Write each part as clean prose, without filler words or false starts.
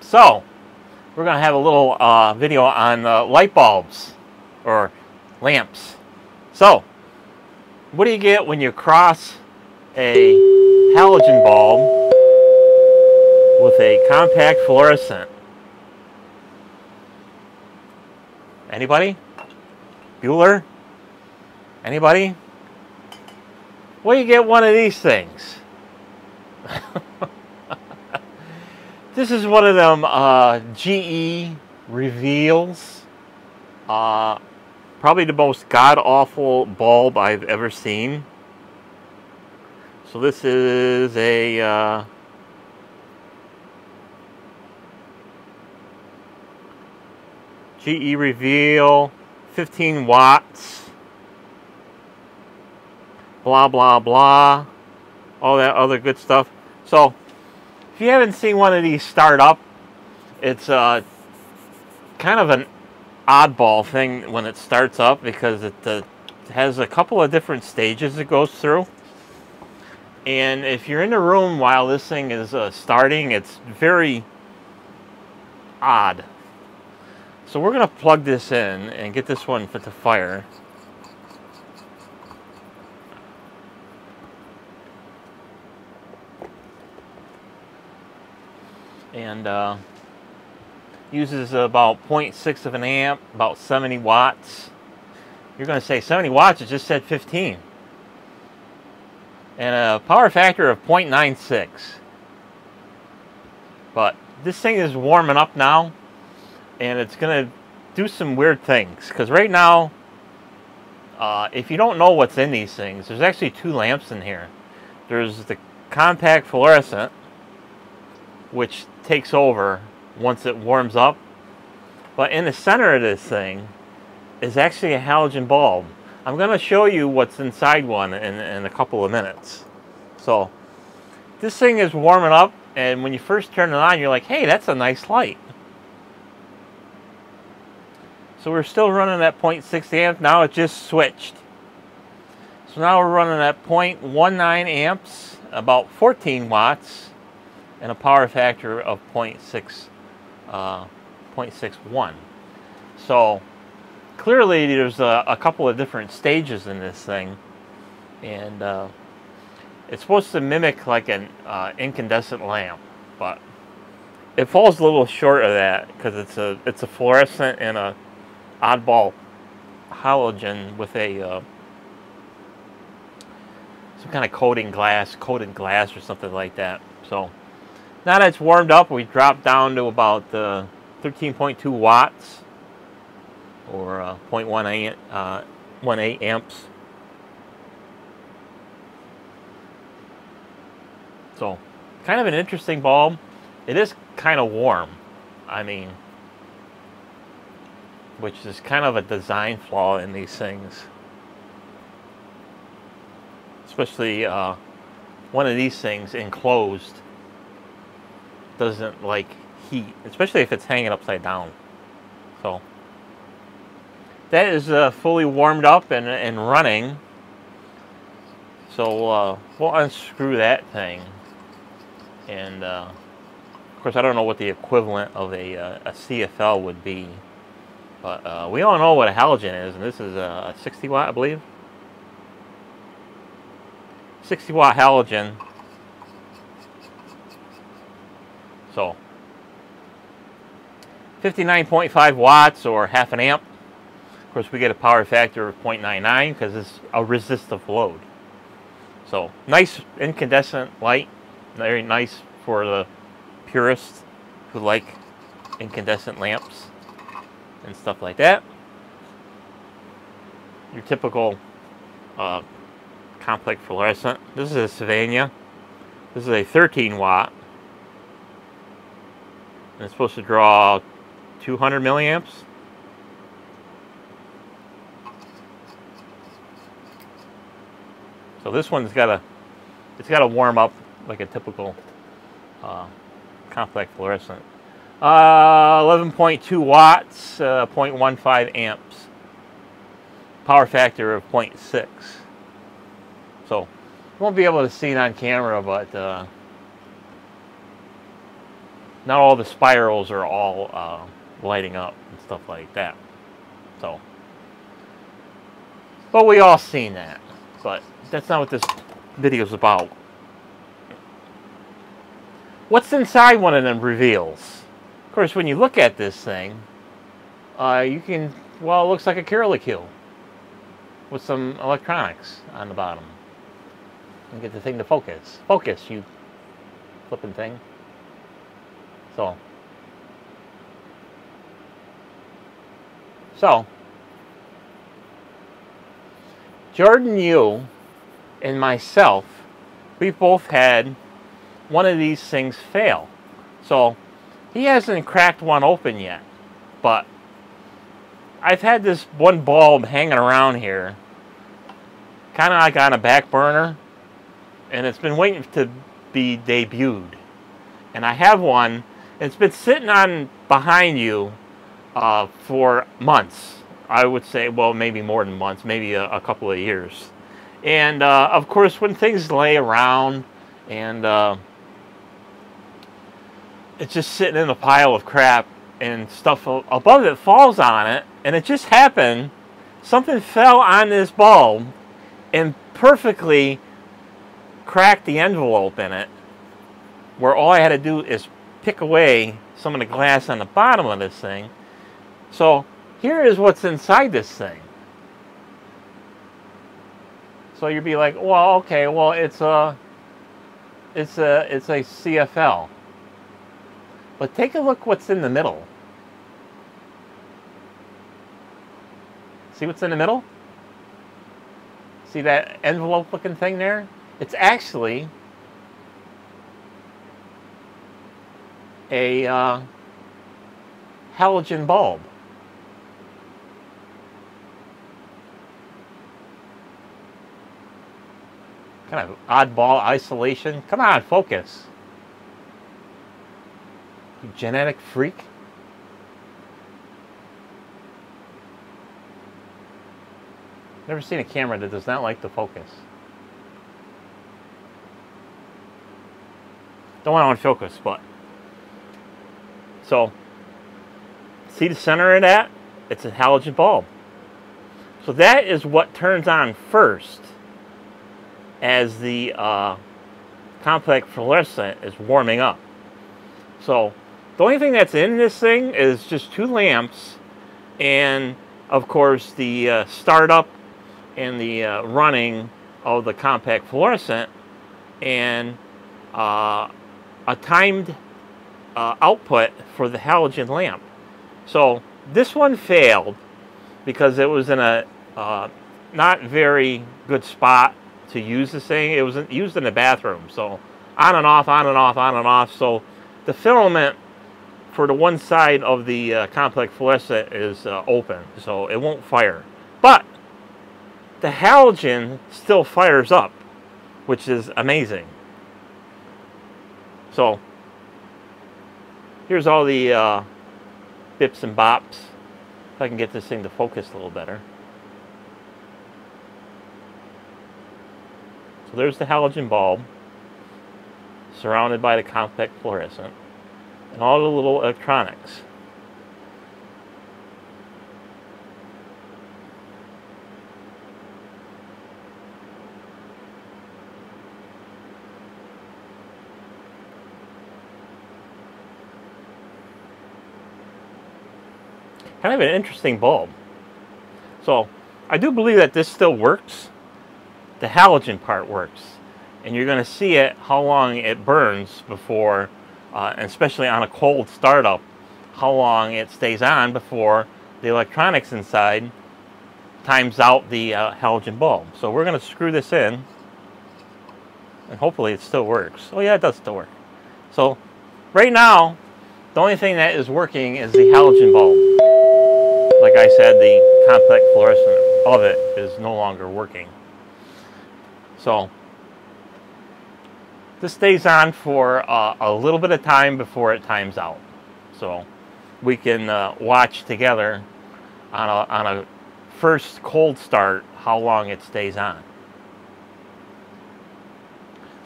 So, we're going to have a little video on light bulbs or lamps. So, what do you get when you cross a halogen bulb with a compact fluorescent? Anybody? Bueller? Anybody? Well, you get one of these things. This is one of them GE reveals. Probably the most god-awful bulb I've ever seen. So this is a GE Reveal, 15 watts. Blah, blah, blah. All that other good stuff. So, if you haven't seen one of these start up, it's kind of an oddball thing when it starts up because it has a couple of different stages it goes through. And if you're in the room while this thing is starting, it's very odd. So we're going to plug this in and get this one to fire. And uses about 0.6 of an amp, about 70 watts. You're going to say 70 watts, it just said 15. And a power factor of 0.96. But this thing is warming up now, and it's going to do some weird things. Because right now, if you don't know what's in these things, there's actually two lamps in here. There's the compact fluorescent, which takes over once it warms up. But in the center of this thing is actually a halogen bulb. I'm going to show you what's inside one in a couple of minutes. So this thing is warming up, and when you first turn it on, you're like, hey, that's a nice light. So we're still running at 0.6 amp. Now it just switched. So now we're running at 0.19 amps, about 14 watts, and a power factor of 0.61. So clearly there's a couple of different stages in this thing, and it's supposed to mimic like an incandescent lamp, but it falls a little short of that because it's a fluorescent and a oddball halogen with a some kind of coated glass or something like that. So now that it's warmed up, we dropped down to about 13.2 watts, or 0.18 amps. So, kind of an interesting bulb. It is kind of warm. I mean, which is kind of a design flaw in these things. Especially one of these things enclosed doesn't like heat, especially if it's hanging upside down. So that is fully warmed up and running. So we'll unscrew that thing, and of course I don't know what the equivalent of a CFL would be, but we all know what a halogen is, and this is a 60 watt, I believe. 60 watt halogen. So 59.5 watts or half an amp. Of course, we get a power factor of 0.99 because it's a resistive load. So nice incandescent light, very nice for the purists who like incandescent lamps and stuff like that. Your typical complex fluorescent. This is a Sylvania. This is a 13 watt. And it's supposed to draw 200 milliamps. So this one's got to warm up like a typical complex fluorescent. 11.2 watts, 0.15 amps. Power factor of 0.6. So you won't be able to see it on camera, but not all the spirals are all lighting up and stuff like that. So, but we all seen that. But that's not what this video is about. What's inside one of them reveals. Of course, when you look at this thing, you can, well, it looks like a Curlicue with some electronics on the bottom. And get the thing to focus. Focus, you flipping thing. So, Jordan Yu and myself, we both had one of these things fail. So, he hasn't cracked one open yet, but I've had this one bulb hanging around here, kind of like on a back burner, and it's been waiting to be debuted. And I have one, it's been sitting on behind you for months. I would say, well, maybe more than months, maybe a couple of years. And of course, when things lay around and it's just sitting in a pile of crap and stuff above it falls on it, and it just happened, something fell on this bulb and perfectly cracked the envelope in it, where all I had to do is pick away some of the glass on the bottom of this thing. So here is what's inside this thing. So you'd be like, well, okay, well, it's a CFL. But take a look what's in the middle. See what's in the middle? See that envelope looking thing there? It's actually a halogen bulb. Kind of oddball isolation. Come on, focus. You genetic freak. Never seen a camera that does not like to focus. Don't want to focus, but. So, see the center of that? It's a halogen bulb. So that is what turns on first as the complex fluorescent is warming up. So the only thing that's in this thing is just two lamps and of course the startup and the running of the compact fluorescent and a timed output for the halogen lamp. So this one failed because it was in a not very good spot to use this thing. It was used in the bathroom, so on and off, on and off, on and off. So the filament for the one side of the complex fluorescent is open, so it won't fire. But the halogen still fires up, which is amazing. So here's all the bips and bops. If I can get this thing to focus a little better. So there's the halogen bulb, surrounded by the compact fluorescent, and all the little electronics. Kind of an interesting bulb. So I do believe that this still works. The halogen part works, and you're going to see it how long it burns before, and especially on a cold startup, how long it stays on before the electronics inside times out the halogen bulb. So we're going to screw this in, and hopefully it still works. Oh yeah, it does still work. So right now, the only thing that is working is the halogen bulb. Like I said, the complex fluorescent of it is no longer working. So this stays on for a little bit of time before it times out. So we can watch together on a first cold start how long it stays on.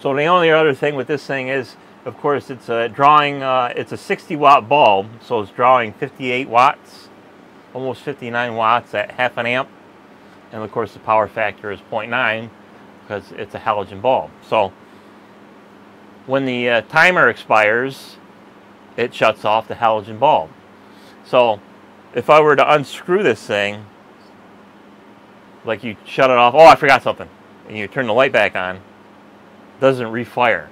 So the only other thing with this thing is Of course, it's drawing. It's a 60-watt bulb, so it's drawing 58 watts, almost 59 watts at half an amp. And of course, the power factor is 0.9 because it's a halogen bulb. So when the timer expires, it shuts off the halogen bulb. So if I were to unscrew this thing, like you shut it off, oh, I forgot something, and you turn the light back on, it doesn't refire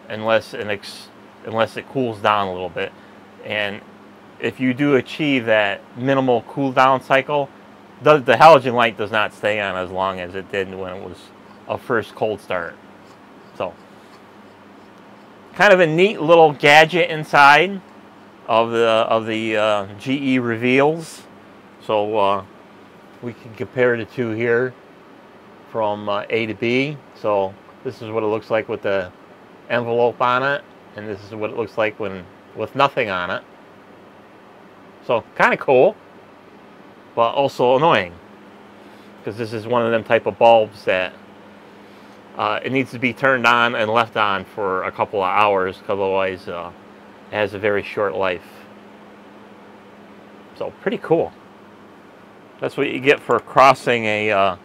unless it cools down a little bit. And if you do achieve that minimal cool down cycle, the halogen light does not stay on as long as it did when it was a first cold start. So kind of a neat little gadget inside of the GE reveals. So we can compare the two here from A to B. So this is what it looks like with the envelope on it, and this is what it looks like with nothing on it. So kind of cool, but also annoying, because this is one of them type of bulbs that it needs to be turned on and left on for a couple of hours, because otherwise it has a very short life. So pretty cool. That's what you get for crossing a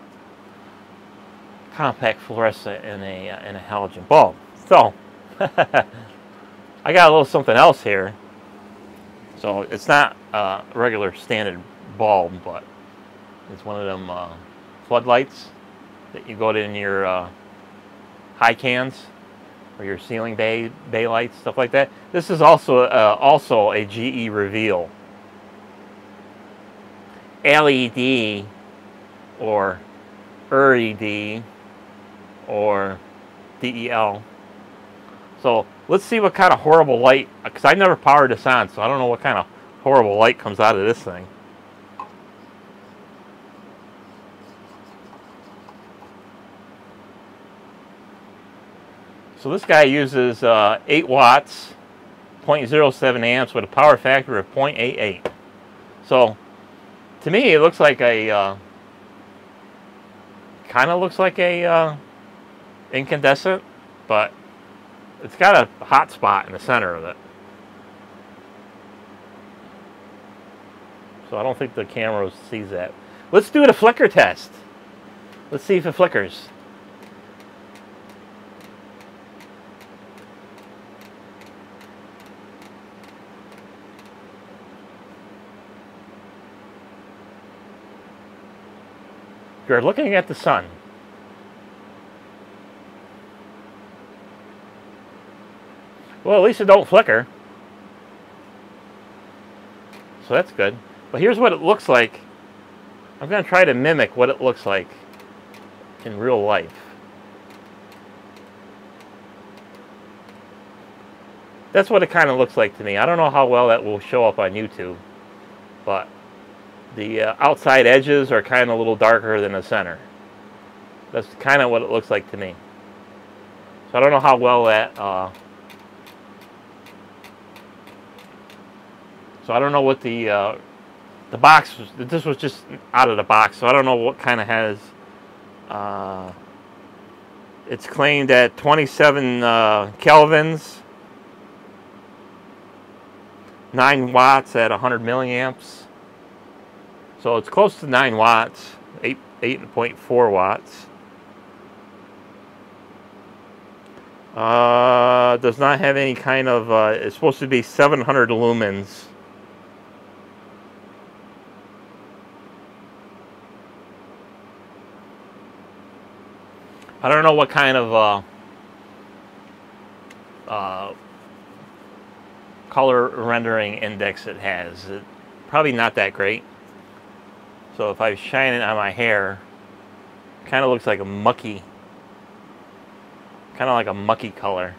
compact fluorescent in a halogen bulb. So I got a little something else here. So it's not a regular standard bulb, but it's one of them floodlights that you go in your high cans or your ceiling bay lights, stuff like that. This is also a GE reveal LED or LED or DEL. So let's see what kind of horrible light, because I never powered this on, so I don't know what kind of horrible light comes out of this thing. So this guy uses 8 watts, 0.07 amps with a power factor of 0.88. So to me, it looks like a kind of looks like a incandescent, but it's got a hot spot in the center of it. So I don't think the camera sees that. Let's do a flicker test. Let's see if it flickers. You're looking at the sun. Well, at least it don't flicker. So that's good. But here's what it looks like. I'm going to try to mimic what it looks like in real life. That's what it kind of looks like to me. I don't know how well that will show up on YouTube, but the outside edges are kind of a little darker than the center. That's kind of what it looks like to me. So I don't know how well that so I don't know what the box was. This was just out of the box, so I don't know what kind of has. It's claimed at 27 kelvins, 9 watts at 100 milliamps. So it's close to 9 watts, 8.4 watts. Does not have any kind of. It's supposed to be 700 lumens. I don't know what kind of color rendering index it has. Probably not that great. So if I shine it on my hair, it kind of looks like a mucky, color.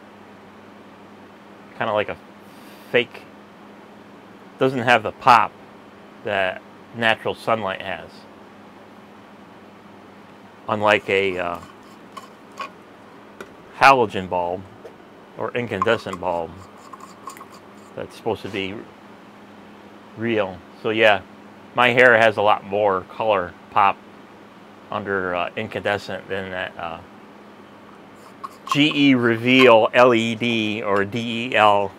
Kind of like a fake. Doesn't have the pop that natural sunlight has. Unlike a halogen bulb or incandescent bulb that's supposed to be real. So yeah, my hair has a lot more color pop under incandescent than that GE Reveal LED or DEL.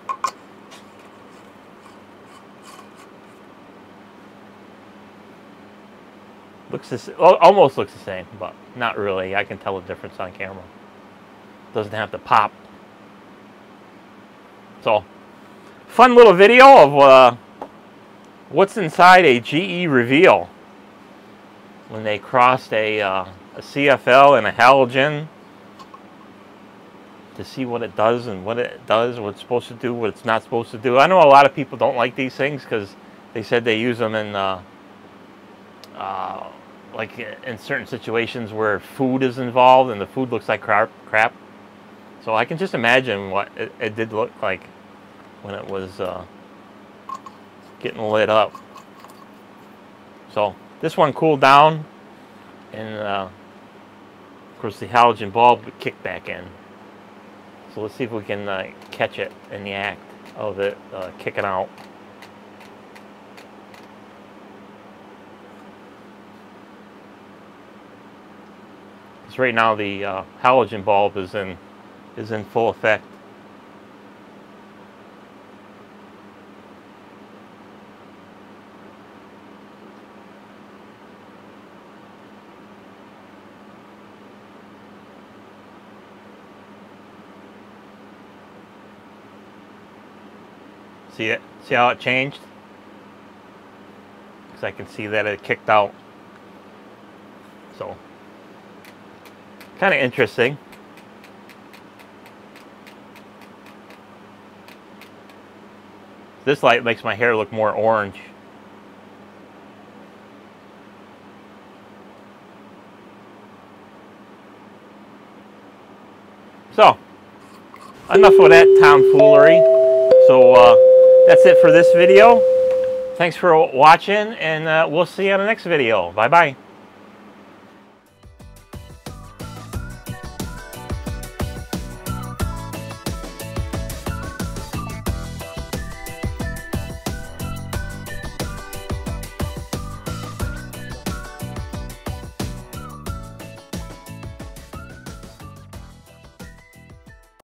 Almost looks the same, but not really. I can tell the difference on camera. Doesn't have to pop. So, fun little video of what's inside a GE Reveal when they crossed a CFL and a halogen to see what it does and what it does, what it's supposed to do, what it's not supposed to do. I know a lot of people don't like these things because they said they use them in like in certain situations where food is involved and the food looks like crap. So I can just imagine what it did look like when it was getting lit up. So this one cooled down, and of course the halogen bulb would kick back in. So let's see if we can catch it in the act of it kicking out. Because right now the halogen bulb is in full effect. See it? See how it changed? Because I can see that it kicked out. So, kind of interesting. This light makes my hair look more orange. So, enough of that tomfoolery. So, that's it for this video. Thanks for watching, and we'll see you on the next video. Bye-bye.